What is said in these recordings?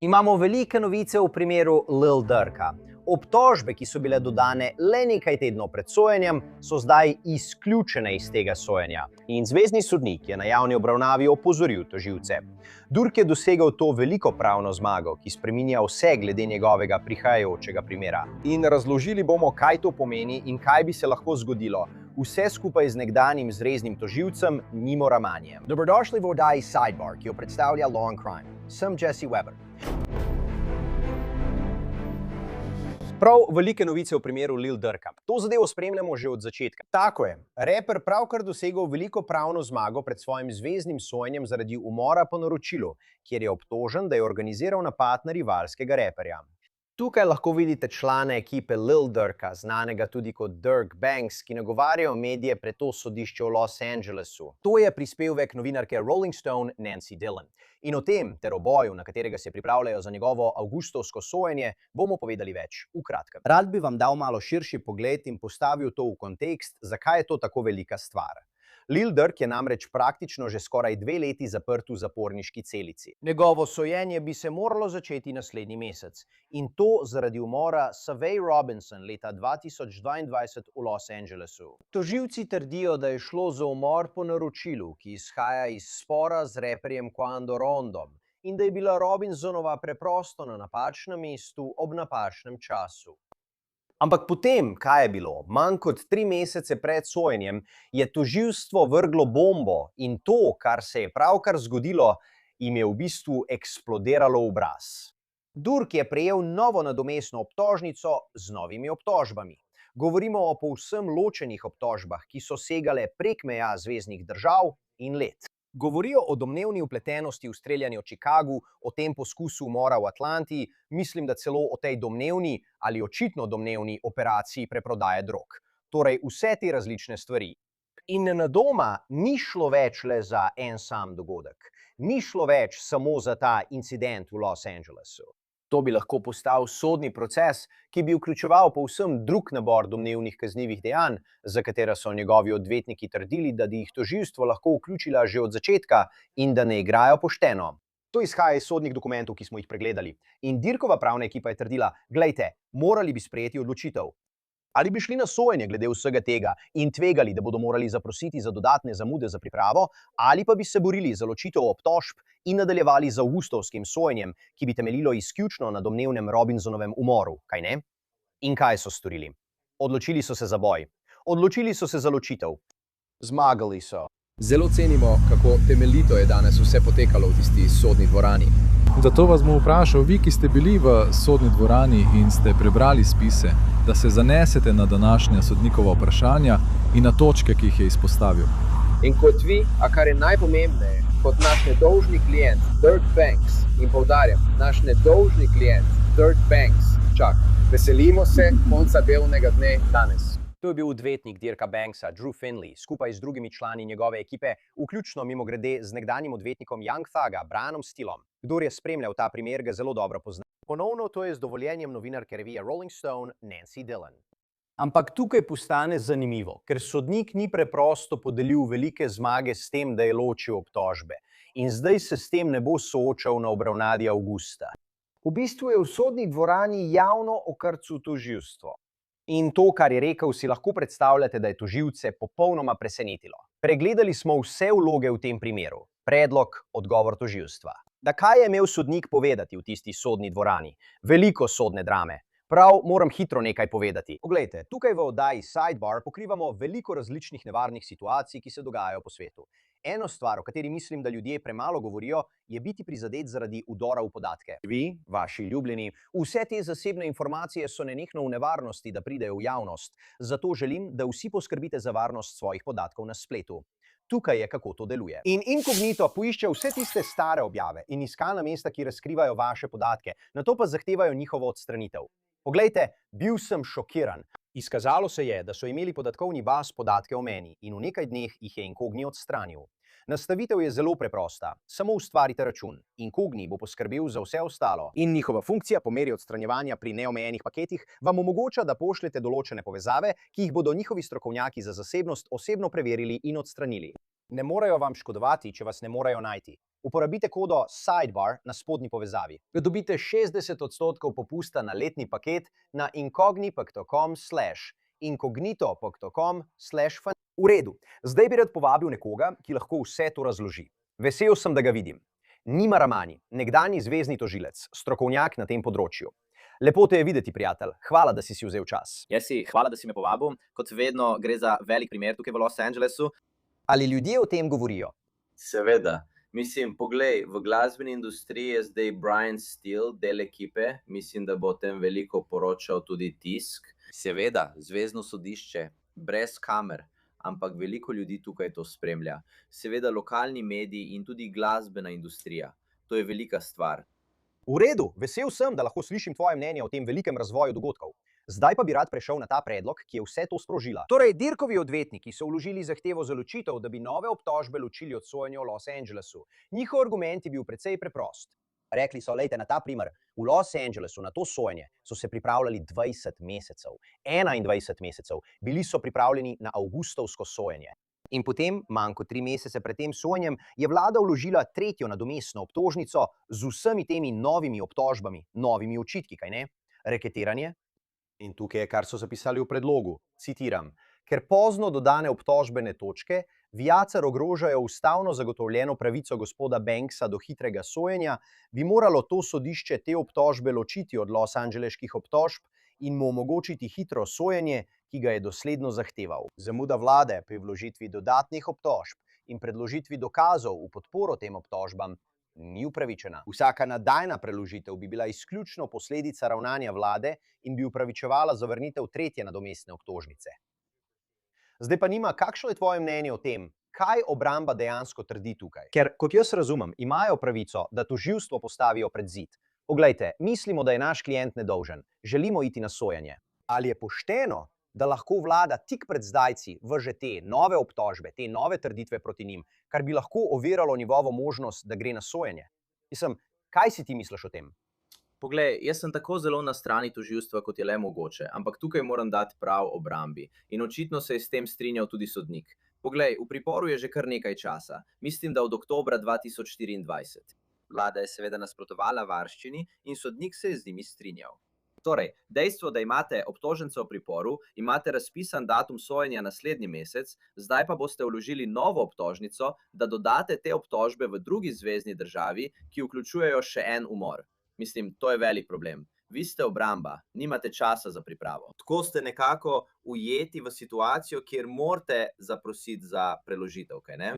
Imamo velike novice v primeru Lil Durka. Obtožbe, ki so bile dodane le nekaj tednov pred sojenjem, so zdaj izključene iz tega sojenja. In zvezni sodnik je na javni obravnavi opozoril tožilce. Durk je dosegel to veliko pravno zmago, ki spreminja vse glede njegovega prihajajočega primera. In razložili bomo, kaj to pomeni in kaj bi se lahko zgodilo. Vse skupaj z nekdanjim zveznim tožilcem Nimo Ramanjem. Dobrodošli v oddaji Sidebar, ki jo predstavlja Law and Crime. Sem Jesse Weber. Prav velike novice v primeru Lil Durka. To zadevo spremljamo že od začetka. Tako je, reper pravkar dosegel veliko pravno zmago pred svojim zveznim sojenjem zaradi umora po naročilu, kjer je obtožen, da je organiziral napad na rivalskega reperja. Tukaj lahko vidite člane ekipe Lil Durka, znanega tudi kot Dirk Banks, ki nagovarjajo medije pred to sodišče v Los Angelesu. To je prispevek novinarke Rolling Stone Nancy Dillon. In o tem ter o boju, na katerega se pripravljajo za njegovo avgustovsko sojenje, bomo povedali več v kratkem. Rad bi vam dal malo širši pogled in postavil to v kontekst, zakaj je to tako velika stvar. Lil Durk je namreč praktično že skoraj 2 leti zaprt v zaporniški celici. Njegovo sojenje bi se moralo začeti naslednji mesec. In to zaradi umora Savay Robinson leta 2022 v Los Angelesu. Tožilci trdijo, da je šlo za umor po naročilu, ki izhaja iz spora z reperjem Quando Rondom, in da je bila Robinsonova preprosto na napačnem mestu ob napačnem času. Ampak potem, kaj je bilo? Manj kot 3 mesece pred sojenjem je tožilstvo vrglo bombo in to, kar se je pravkar zgodilo, jim je v bistvu eksplodiralo v obraz. Durk je prejel novo nadomestno obtožnico z novimi obtožbami. Govorimo o povsem ločenih obtožbah, ki so segale prek meja zveznih držav in let. Govorijo o domnevni vpletenosti v streljanje v Chicagu, o tem poskusu umora v Atlanti, mislim, da celo o tej domnevni ali očitno domnevni operaciji preprodaje drog. Torej vse te različne stvari. In nenadoma ni šlo več le za en sam dogodek. Ni šlo več samo za ta incident v Los Angelesu. To bi lahko postal sodni proces, ki bi vključeval povsem drug nabor domnevnih kaznivih dejanj, za katera so njegovi odvetniki trdili, da bi jih tožilstvo lahko vključila že od začetka in da ne igrajo pošteno. To izhaja iz sodnih dokumentov, ki smo jih pregledali. In Dirkova pravna ekipa je trdila, glejte, morali bi sprejeti odločitev. Ali bi šli na sojenje glede vsega tega in tvegali, da bodo morali zaprositi za dodatne zamude za pripravo, ali pa bi se borili za ločitev obtožb in nadaljevali z avgustovskim sojenjem, ki bi temeljilo izključno na domnevnem Robinsonovem umoru, kaj ne? In kaj so storili? Odločili so se za boj. Odločili so se za ločitev. Zmagali so. Zelo cenimo, kako temeljito je danes vse potekalo v tisti sodni dvorani. Zato vas bom vprašal, vi, ki ste bili v sodni dvorani in ste prebrali spise, da se zanesete na današnja sodnikova vprašanja in na točke, ki jih je izpostavil. In kot vi, a kar je najpomembneje, kot naš nedolžni klient Dirk Banks, in poudarjam, naš nedolžni klient Dirk Banks, veselimo se konca delovnega dne danes. To je bil odvetnik Dirka Banksa, Drew Finley, skupaj z drugimi člani njegove ekipe, vključno mimogrede z nekdanjim odvetnikom Young Thuga, Brianom Steelom. Kdor je spremljal ta primer, ga zelo dobro pozna. Ponovno to je z dovoljenjem novinarke revije Rolling Stone Nancy Dillon. Ampak tukaj postane zanimivo, ker sodnik ni preprosto podelil velike zmage s tem, da je ločil obtožbe. In zdaj se s tem ne bo soočal na obravnavi avgusta. V bistvu je v sodni dvorani javno okrcil tožilstvo. In to, kar je rekel, si lahko predstavljate, da je tožilce popolnoma presenetilo. Pregledali smo vse vloge v tem primeru. Predlog, odgovor tožilstva. Da kaj je imel sodnik povedati v tisti sodni dvorani? Veliko sodne drame. Prav, moram hitro nekaj povedati. Poglejte, tukaj v oddaji Sidebar pokrivamo veliko različnih nevarnih situacij, ki se dogajajo po svetu. Eno stvar, o kateri mislim, da ljudje premalo govorijo, je biti prizadet zaradi vdora v podatke. Vi, vaši ljubljeni, vse te zasebne informacije so nenehno v nevarnosti, da pridejo v javnost. Zato želim, da vsi poskrbite za varnost svojih podatkov na spletu. Tukaj je, kako to deluje. In inkognito poišče vse tiste stare objave in iskalna mesta, ki razkrivajo vaše podatke, nato pa zahtevajo njihovo odstranitev. Poglejte, bil sem šokiran. Izkazalo se je, da so imeli podatkovni baz podatke o meni in v nekaj dneh jih je Incogni odstranil. Nastavitev je zelo preprosta. Samo ustvarite račun. Incogni bo poskrbel za vse ostalo. In njihova funkcija po meri odstranjevanja pri neomejenih paketih vam omogoča, da pošljete določene povezave, ki jih bodo njihovi strokovnjaki za zasebnost osebno preverili in odstranili. Ne morejo vam škodovati, če vas ne morejo najti. Uporabite kodo SIDEBAR na spodnji povezavi. Dobite 60% popusta na letni paket na incognito.com/incognito.com/fan. V redu, zdaj bi rad povabil nekoga, ki lahko vse to razloži. Vesel sem, da ga vidim. Nima Ramani, nekdanji zvezni tožilec, strokovnjak na tem področju. Lepo te je videti, prijatelj. Hvala, da si vzel čas. Jesi, hvala, da si me povabil. Kot vedno gre za velik primer tukaj v Los Angelesu. Ali ljudje o tem govorijo? Seveda. Mislim, poglej, v glasbeni industriji je zdaj Brian Steele del ekipe, mislim, da bo o tem veliko poročal tudi tisk. Seveda, zvezno sodišče, brez kamer, ampak veliko ljudi tukaj to spremlja. Seveda lokalni mediji in tudi glasbena industrija. To je velika stvar. V redu, vesel sem, da lahko slišim tvoje mnenje o tem velikem razvoju dogodkov. Zdaj pa bi rad prešel na ta predlog, ki je vse to sprožila. Torej, Dirkovi odvetniki so vložili zahtevo za ločitev, da bi nove obtožbe ločili od sojenja v Los Angelesu. Njihov argument je bil precej preprost. Rekli so, lejte, na ta primer, v Los Angelesu na to sojenje so se pripravljali 20 mesecev, 21 mesecev, bili so pripravljeni na avgustovsko sojenje. In potem, manj kot 3 mesece pred tem sojenjem, je vlada vložila tretjo nadomestno obtožnico z vsemi temi novimi obtožbami, novimi očitki, kaj ne? Reketiranje. In tukaj je, kar so zapisali v predlogu, citiram, ker pozno dodane obtožbene točke Viacer ogrožajo ustavno zagotovljeno pravico gospoda Banksa do hitrega sojenja, bi moralo to sodišče te obtožbe ločiti od losangeleških obtožb in mu omogočiti hitro sojenje, ki ga je dosledno zahteval. Zamuda vlade pri vložitvi dodatnih obtožb in predložitvi dokazov v podporo tem obtožbam ni upravičena. Vsaka nadaljna preložitev bi bila izključno posledica ravnanja vlade in bi upravičevala zavrnitev tretje nadomestne obtožnice. Zdaj pa nima, kakšno je tvoje mnenje o tem, kaj obramba dejansko trdi tukaj? Ker, kot jaz razumem, imajo pravico, da tožilstvo postavijo pred zid. Poglejte, mislimo, da je naš klient nedolžen, želimo iti na sojenje. Ali je pošteno, da lahko vlada tik pred zdajci vrže te nove obtožbe, te nove trditve proti njim, kar bi lahko oviralo njegovo možnost, da gre na sojenje? Mislim, kaj si ti misliš o tem? Poglej, jaz sem tako zelo na strani tožilstva, kot je le mogoče, ampak tukaj moram dati prav obrambi. In očitno se je s tem strinjal tudi sodnik. Poglej, v priporu je že kar nekaj časa, mislim, da od oktobra 2024. Vlada je seveda nasprotovala varščini in sodnik se je z njimi strinjal. Torej, dejstvo, da imate obtoženca v priporu, imate razpisan datum sojenja naslednji mesec, zdaj pa boste vložili novo obtožnico, da dodate te obtožbe v drugi zvezni državi, ki vključujejo še en umor. Mislim, to je velik problem. Vi ste obramba, nimate časa za pripravo. Tako ste nekako ujeti v situacijo, kjer morate zaprositi za preložitev, kaj ne?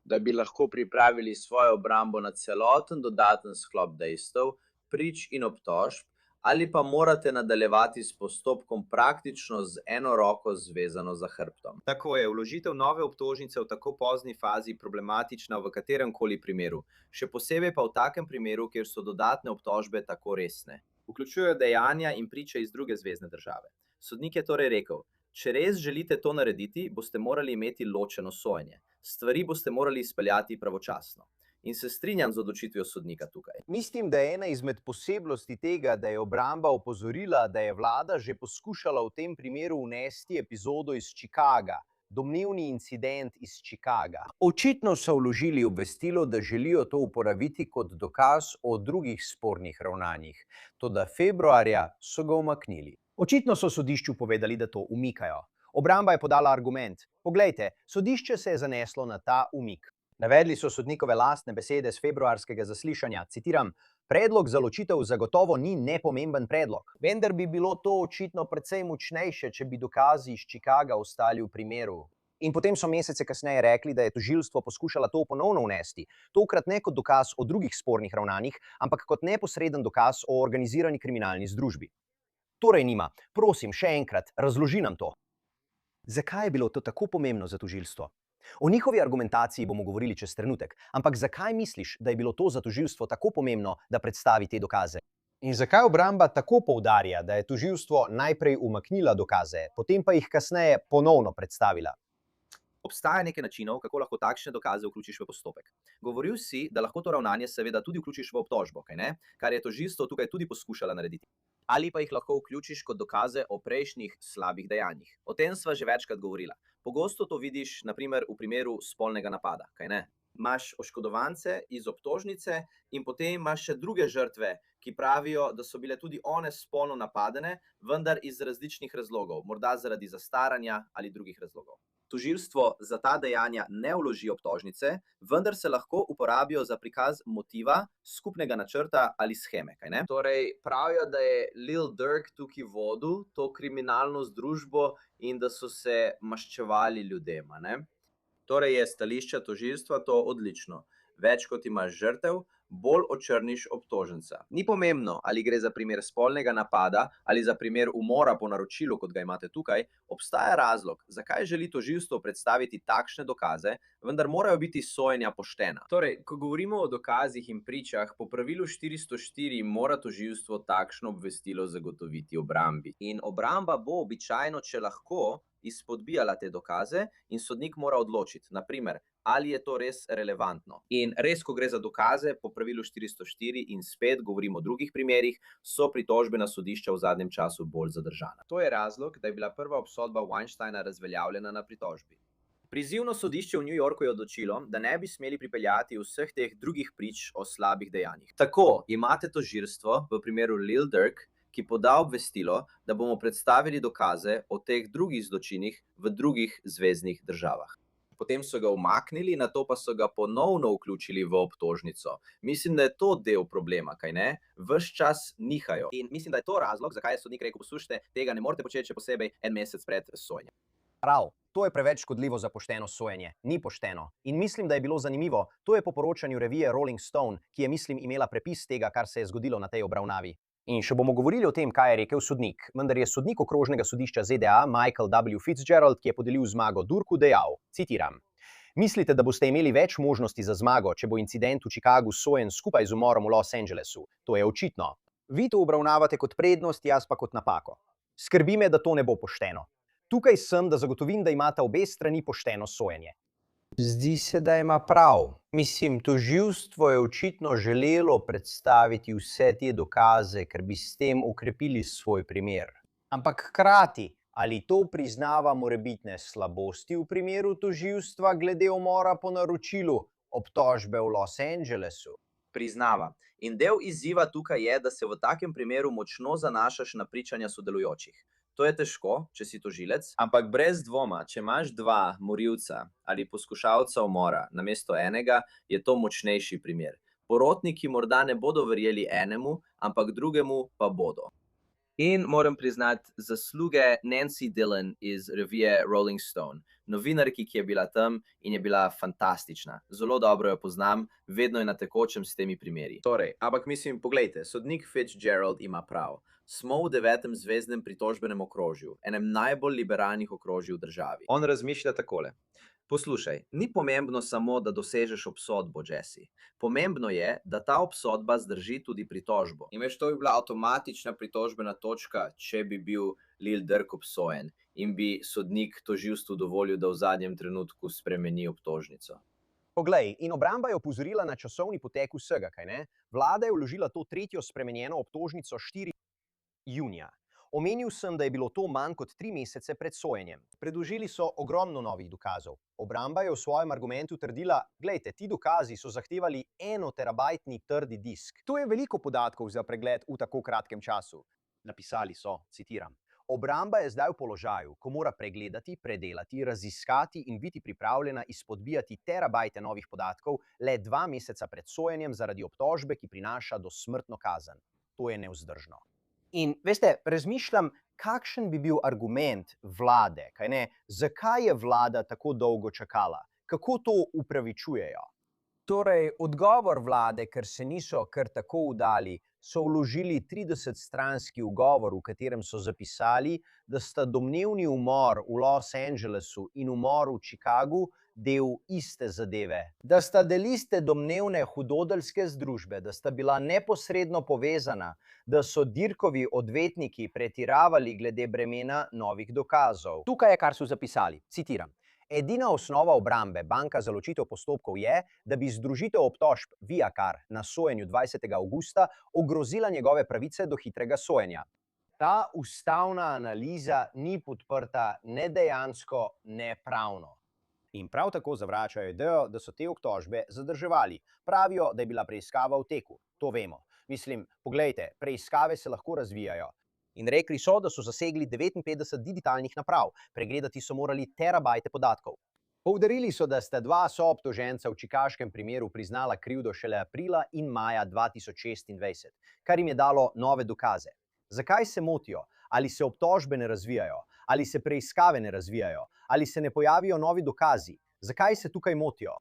Da bi lahko pripravili svojo obrambo na celoten dodaten sklop dejstev, prič in obtožb, ali pa morate nadaljevati s postopkom praktično z eno roko zvezano za hrbtom. Tako je, vložitev nove obtožnice v tako pozni fazi problematična v kateremkoli primeru, še posebej pa v takem primeru, kjer so dodatne obtožbe tako resne. Vključujejo dejanja in priče iz druge zvezne države. Sodnik je torej rekel, če res želite to narediti, boste morali imeti ločeno sojenje. Stvari boste morali izpeljati pravočasno. In se strinjam z odločitvijo sodnika tukaj. Mislim, da je ena izmed posebnosti tega, da je obramba opozorila, da je vlada že poskušala v tem primeru vnesti epizodo iz Chicaga, domnevni incident iz Chicaga. Očitno so vložili obvestilo, da želijo to uporabiti kot dokaz o drugih spornih ravnanjih, toda februarja so ga umaknili. Očitno so sodišču povedali, da to umikajo. Obramba je podala argument. Poglejte, sodišče se je zaneslo na ta umik. Navedli so sodnikove lastne besede z februarskega zaslišanja, citiram, predlog za ločitev zagotovo ni nepomemben predlog, vendar bi bilo to očitno precej močnejše, če bi dokazi iz Chicaga ostali v primeru. In potem so mesece kasneje rekli, da je tožilstvo poskušalo to ponovno vnesti, tokrat ne kot dokaz o drugih spornih ravnanjih, ampak kot neposreden dokaz o organizirani kriminalni združbi. Torej Nima, prosim, še enkrat, razloži nam to. Zakaj je bilo to tako pomembno za tožilstvo? O njihovi argumentaciji bomo govorili čez trenutek, ampak zakaj misliš, da je bilo to za tožilstvo tako pomembno, da predstavi te dokaze? In zakaj obramba tako poudarja, da je tožilstvo najprej umaknila dokaze, potem pa jih kasneje ponovno predstavila? Obstaja nekaj načinov, kako lahko takšne dokaze vključiš v postopek. Govoril si, da lahko to ravnanje seveda tudi vključiš v obtožbo, kaj ne? Kar je tožilstvo tukaj tudi poskušala narediti. Ali pa jih lahko vključiš kot dokaze o prejšnjih slabih dejanjih. O tem sva že večkrat govorila. Pogosto to vidiš, na primer, v primeru spolnega napada, kaj ne? Imaš oškodovance iz obtožnice in potem imaš še druge žrtve, ki pravijo, da so bile tudi one spolno napadene, vendar iz različnih razlogov, morda zaradi zastaranja ali drugih razlogov. Tožilstvo za ta dejanja ne vloži obtožnice, vendar se lahko uporabijo za prikaz motiva, skupnega načrta ali sheme, kaj ne? Torej, pravijo, da je Lil Durk tukaj vodil to kriminalno združbo in da so se maščevali ljudem, a ne? Torej je stališče tožilstva to odlično. Več kot imaš žrtev, bolj očrniš obtoženca. Ni pomembno, ali gre za primer spolnega napada ali za primer umora po naročilu, kot ga imate tukaj, obstaja razlog, zakaj želi tožilstvo predstaviti takšne dokaze, vendar morajo biti sojenja poštena. Torej, ko govorimo o dokazih in pričah, po pravilu 404 mora tožilstvo takšno obvestilo zagotoviti obrambi. In obramba bo običajno, če lahko, izpodbijala te dokaze in sodnik mora odločiti, na primer, ali je to res relevantno. In res, ko gre za dokaze po pravilu 404 in spet govorimo o drugih primerih, so pritožbe na sodišča v zadnjem času bolj zadržana. To je razlog, da je bila prva obsodba Weinsteina razveljavljena na pritožbi. Prizivno sodišče v New Yorku je odločilo, da ne bi smeli pripeljati vseh teh drugih prič o slabih dejanjih. Tako imate tožilstvo v primeru Lil Durk, ki poda obvestilo, da bomo predstavili dokaze o teh drugih zločinih v drugih zveznih državah. Potem so ga umaknili, nato pa so ga ponovno vključili v obtožnico. Mislim, da je to del problema, kaj ne? Ves čas nihajo. In mislim, da je to razlog, zakaj je sodnik rekel, poslušajte, tega ne morete početi še posebej en mesec pred sojenjem. Prav, to je preveč škodljivo za pošteno sojenje. Ni pošteno. In mislim, da je bilo zanimivo. To je po poročanju revije Rolling Stone, ki je, mislim, imela prepis tega, kar se je zgodilo na tej obravnavi. In še bomo govorili o tem, kaj je rekel sodnik, vendar je sodnik okrožnega sodišča ZDA Michael W. Fitzgerald, ki je podelil zmago Durku, dejal, citiram: "Mislite, da boste imeli več možnosti za zmago, če bo incident v Chicagu sojen skupaj z umorom v Los Angelesu? To je očitno. Vi to obravnavate kot prednost, jaz pa kot napako. Skrbi me, da to ne bo pošteno. Tukaj sem, da zagotovim, da imata obe strani pošteno sojenje." Zdi se, da ima prav. Mislim, tožilstvo je očitno želelo predstaviti vse te dokaze, ker bi s tem okrepili svoj primer. Ampak hkrati, ali to priznava morebitne slabosti v primeru tožilstva glede umora po naročilu obtožbe v Los Angelesu? Priznava. In del izziva tukaj je, da se v takem primeru močno zanašaš na pričanja sodelujočih. To je težko, če si tožilec, ampak brez dvoma, če imaš dva morilca ali poskušalca umora namesto enega, je to močnejši primer. Porotniki morda ne bodo verjeli enemu, ampak drugemu pa bodo. In moram priznati zasluge Nancy Dillon iz revije Rolling Stone, novinarki, ki je bila tam in je bila fantastična. Zelo dobro jo poznam, vedno je na tekočem s temi primeri. Torej, ampak mislim, poglejte, sodnik Fitzgerald ima prav. Smo v 9. zveznem pritožbenem okrožju, enem najbolj liberalnih okrožij v državi. On razmišlja takole. Poslušaj, ni pomembno samo, da dosežeš obsodbo, Jesse. Pomembno je, da ta obsodba zdrži tudi pritožbo. In veš, to bi bila avtomatična pritožbena točka, če bi bil Lil Durk obsojen in bi sodnik tožilstvu dovolil, da v zadnjem trenutku spremeni obtožnico. Poglej, in obramba je opozorila na časovni potek vsega, kaj ne? Vlada je vložila to tretjo spremenjeno obtožnico 4. junija. Omenil sem, da je bilo to manj kot 3 mesece pred sojenjem. Predložili so ogromno novih dokazov. Obramba je v svojem argumentu trdila, glejte, ti dokazi so zahtevali 1 terabajtni trdi disk. To je veliko podatkov za pregled v tako kratkem času. Napisali so, citiram: "Obramba je zdaj v položaju, ko mora pregledati, predelati, raziskati in biti pripravljena izpodbijati terabajte novih podatkov le 2 meseca pred sojenjem zaradi obtožbe, ki prinaša dosmrtno kazen. To je nevzdržno." In veste, razmišljam, kakšen bi bil argument vlade, kaj ne? Zakaj je vlada tako dolgo čakala? Kako to upravičujejo? Torej, odgovor vlade, ker se niso kar tako vdali, so vložili 30-stranski ugovor, v katerem so zapisali, da sta domnevni umor v Los Angelesu in umor v Chicagu del iste zadeve. Da sta del iste domnevne hudodelske združbe, da sta bila neposredno povezana, da so Dirkovi odvetniki pretiravali glede bremena novih dokazov. Tukaj je, kar so zapisali, citiram: "Edina osnova obrambe, banka za ločitev postopkov je, da bi združitev obtožb Viakar na sojenju 20. avgusta ogrozila njegove pravice do hitrega sojenja. Ta ustavna analiza ni podprta ne dejansko, ne pravno." In prav tako zavračajo idejo, da so te obtožbe zadrževali. Pravijo, da je bila preiskava v teku. To vemo. Mislim, poglejte, preiskave se lahko razvijajo. In rekli so, da so zasegli 59 digitalnih naprav, pregledati so morali terabajte podatkov. Poudarili so, da sta dva soobtoženca v čikaškem primeru priznala krivdo šele aprila in maja 2026, kar jim je dalo nove dokaze. Zakaj se motijo? Ali se obtožbe ne razvijajo? Ali se preiskave ne razvijajo? Ali se ne pojavijo novi dokazi? Zakaj se tukaj motijo?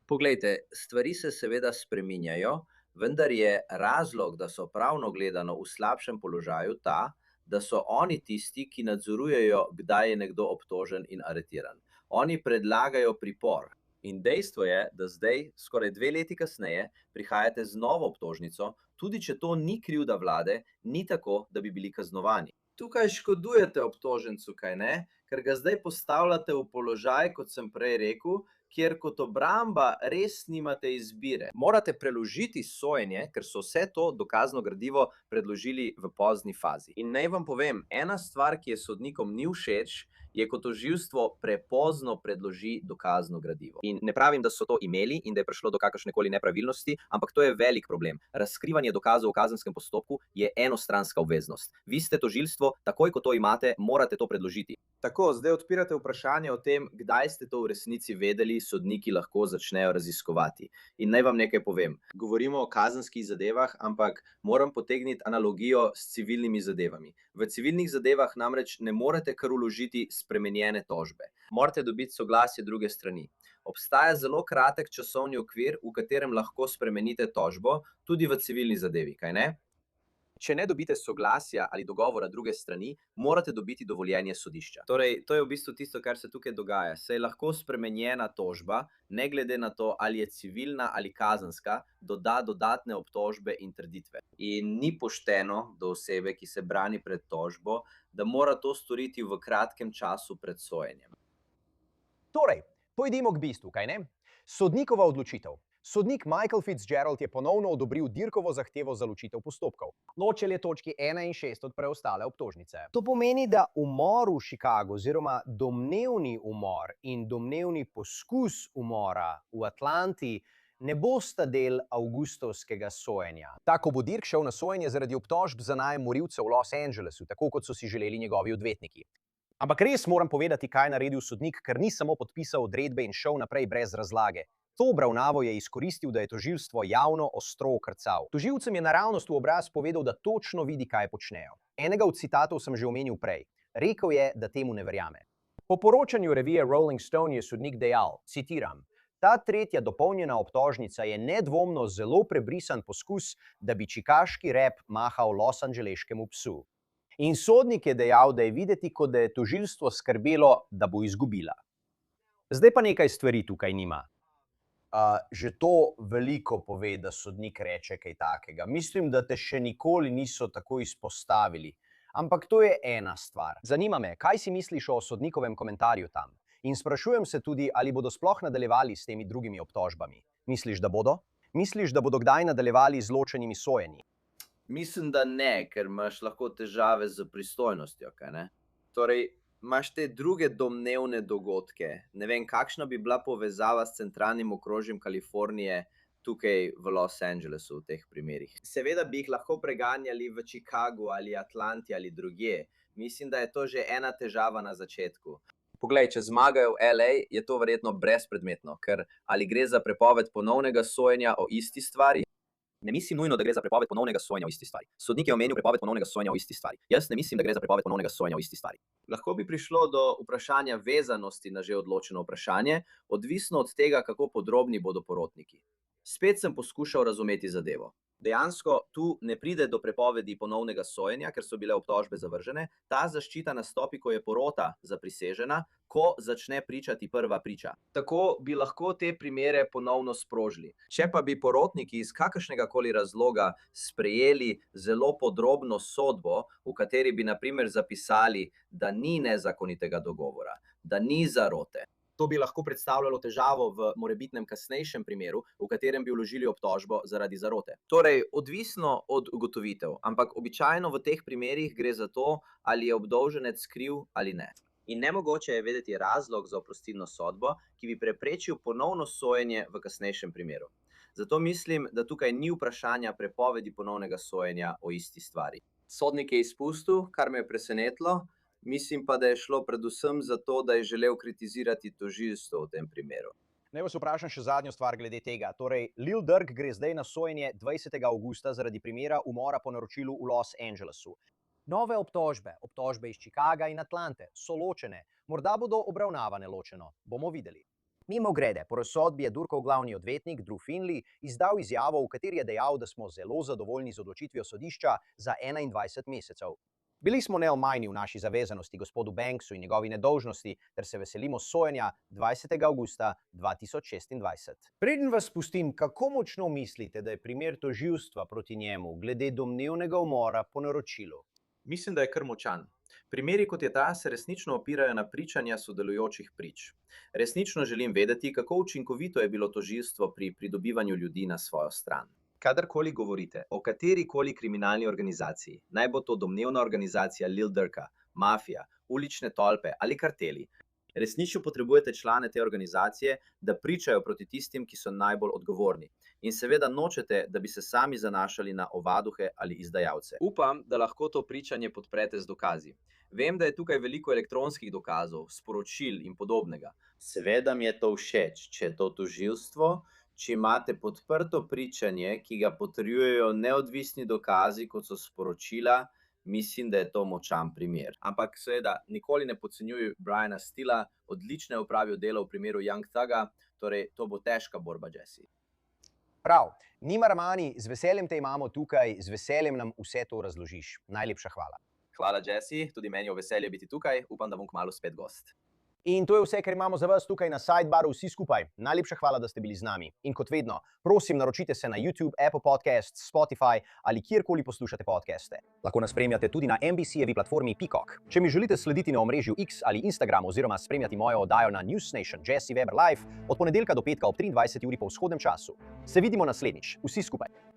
Poglejte, stvari se seveda spreminjajo, vendar je razlog, da so pravno gledano v slabšem položaju ta, da so oni tisti, ki nadzorujejo, kdaj je nekdo obtožen in aretiran. Oni predlagajo pripor. In dejstvo je, da zdaj, skoraj 2 leti kasneje, prihajate z novo obtožnico, tudi če to ni krivda vlade, ni tako, da bi bili kaznovani. Tukaj škodujete obtožencu, kaj ne? Ker ga zdaj postavljate v položaj, kot sem prej rekel, kjer kot obramba res nimate izbire. Morate preložiti sojenje, ker so vse to dokazno gradivo predložili v pozni fazi. In naj vam povem, ena stvar, ki je sodnikom ni všeč, je, ko tožilstvo prepozno predloži dokazno gradivo. In ne pravim, da so to imeli in da je prišlo do kakršnekoli nepravilnosti, ampak to je velik problem. Razkrivanje dokazov v kazenskem postopku je enostranska obveznost. Vi ste tožilstvo, takoj ko to imate, morate to predložiti. Tako, zdaj odpirate vprašanje o tem, kdaj ste to v resnici vedeli, sodniki lahko začnejo raziskovati. In naj vam nekaj povem. Govorimo o kazenskih zadevah, ampak moram potegniti analogijo s civilnimi zadevami. V civilnih zadevah namreč ne morete kar vložiti spremenjene tožbe. Morate dobiti soglasje druge strani. Obstaja zelo kratek časovni okvir, v katerem lahko spremenite tožbo, tudi v civilni zadevi, kaj ne? Če ne dobite soglasja ali dogovora druge strani, morate dobiti dovoljenje sodišča. Torej, to je v bistvu tisto, kar se tukaj dogaja. Se je lahko spremenjena tožba, ne glede na to, ali je civilna ali kazenska, doda dodatne obtožbe in trditve. In ni pošteno do osebe, ki se brani pred tožbo, da mora to storiti v kratkem času pred sojenjem. Torej, pojdimo k bistvu, kaj ne? Sodnikova odločitev. Sodnik Michael Fitzgerald je ponovno odobril Dirkovo zahtevo za ločitev postopkov. Ločil je točki 1 in 6 od preostale obtožnice. To pomeni, da umor v Chicagu oziroma domnevni umor in domnevni poskus umora v Atlanti ne bosta del avgustovskega sojenja. Tako bo Dirk šel na sojenje zaradi obtožb za najem morilcev v Los Angelesu, tako kot so si želeli njegovi odvetniki. Ampak res moram povedati, kaj je naredil sodnik, ker ni samo podpisal odredbe in šel naprej brez razlage. To obravnavo je izkoristil, da je tožilstvo javno ostro okrcal. Tožilcem je naravnost v obraz povedal, da točno vidi, kaj počnejo. Enega od citatov sem že omenil prej. Rekel je, da temu ne verjame. Po poročanju revije Rolling Stone je sodnik dejal, citiram, ta tretja dopolnjena obtožnica je nedvomno zelo prebrisan poskus, da bi čikaški rap mahal losangeleškemu psu. In sodnik je dejal, da je videti, kot da je tožilstvo skrbelo, da bo izgubila. Zdaj pa nekaj stvari tukaj nima. Že to veliko pove, da sodnik reče kaj takega. Mislim, da te še nikoli niso tako izpostavili. Ampak to je ena stvar. Zanima me, kaj si misliš o sodnikovem komentarju tam? In sprašujem se tudi, ali bodo sploh nadaljevali s temi drugimi obtožbami. Misliš, da bodo? Misliš, da bodo kdaj nadaljevali z ločenimi sojenji? Mislim, da ne, ker imaš lahko težave z pristojnostjo, kaj ne? Torej, imaš te druge domnevne dogodke. Ne vem, kakšna bi bila povezava s centralnim okrožjem Kalifornije tukaj v Los Angelesu v teh primerih. Seveda bi jih lahko preganjali v Chicagu ali Atlanti ali drugje. Mislim, da je to že ena težava na začetku. Poglej, če zmagajo v LA, je to verjetno brezpredmetno, ker ali gre za prepoved ponovnega sojenja o isti stvari? Ne mislim nujno, da gre za prepoved ponovnega sojenja o isti stvari. Sodnik je omenil prepoved ponovnega sojenja o isti stvari. Jaz ne mislim, da gre za prepoved ponovnega sojenja o isti stvari. Lahko bi prišlo do vprašanja vezanosti na že odločeno vprašanje, odvisno od tega, kako podrobni bodo porotniki. Spet sem poskušal razumeti zadevo. Dejansko tu ne pride do prepovedi ponovnega sojenja, ker so bile obtožbe zavržene. Ta zaščita nastopi, ko je porota zaprisežena, ko začne pričati prva priča. Tako bi lahko te primere ponovno sprožili. Če pa bi porotniki iz kakršnega koli razloga sprejeli zelo podrobno sodbo, v kateri bi na primer zapisali, da ni nezakonitega dogovora, da ni zarote, to bi lahko predstavljalo težavo v morebitnem kasnejšem primeru, v katerem bi vložili obtožbo zaradi zarote. Torej, odvisno od ugotovitev, ampak običajno v teh primerih gre za to, ali je obdolženec kriv ali ne. In nemogoče je vedeti razlog za oprostilno sodbo, ki bi preprečil ponovno sojenje v kasnejšem primeru. Zato mislim, da tukaj ni vprašanja prepovedi ponovnega sojenja o isti stvari. Sodnik je izpustil, kar me je presenetilo, mislim pa, da je šlo predvsem za to, da je želel kritizirati tožilstvo v tem primeru. Naj vas vprašam še zadnjo stvar glede tega. Torej, Lil Durk gre zdaj na sojenje 20. avgusta zaradi primera umora po naročilu v Los Angelesu. Nove obtožbe, obtožbe iz Chicaga in Atlante, so ločene. Morda bodo obravnavane ločeno. Bomo videli. Mimogrede, po razsodbi je Durkov glavni odvetnik Drew Finley izdal izjavo, v kateri je dejal, da smo zelo zadovoljni z odločitvijo sodišča za 21 mesecev. Bili smo neomajni v naši zavezanosti gospodu Banksu in njegovi nedolžnosti, ter se veselimo sojenja 20. avgusta 2026. Preden vas pustim, kako močno mislite, da je primer tožilstva proti njemu glede domnevnega umora po naročilu? Mislim, da je kar močan. Primeri kot je ta se resnično opirajo na pričanja sodelujočih prič. Resnično želim vedeti, kako učinkovito je bilo tožilstvo pri pridobivanju ljudi na svojo stran. Kadarkoli govorite o katerikoli kriminalni organizaciji, naj bo to domnevna organizacija Lil Durka, mafija, ulične tolpe ali karteli, resnično potrebujete člane te organizacije, da pričajo proti tistim, ki so najbolj odgovorni. In seveda nočete, da bi se sami zanašali na ovaduhe ali izdajalce. Upam, da lahko to pričanje podprete z dokazi. Vem, da je tukaj veliko elektronskih dokazov, sporočil in podobnega. Seveda mi je to všeč, če je to tožilstvo, če imate podprto pričanje, ki ga potrjujejo neodvisni dokazi, kot so sporočila, mislim, da je to močan primer. Ampak seveda, nikoli ne podcenjuj Briana Steela, odlično je opravil delo v primeru Young Thuga, torej to bo težka borba, Jesse. Prav, Nima Ramani, z veseljem te imamo tukaj, z veseljem nam vse to razložiš. Najlepša hvala. Hvala, Jesse, tudi meni je veselje biti tukaj, upam, da bom kmalu spet gost. In to je vse, kar imamo za vas tukaj na Sidebaru, vsi skupaj. Najlepša hvala, da ste bili z nami. In kot vedno, prosim, naročite se na YouTube, Apple Podcasts, Spotify ali kjerkoli poslušate podcaste. Lahko nas spremljate tudi na NBC-jevi platformi Peacock. Če mi želite slediti na omrežju X ali Instagram oziroma spremljati mojo oddajo na News Nation Jesse Weber Live od ponedeljka do petka ob 23. uri po vzhodnem času. Se vidimo naslednjič, vsi skupaj.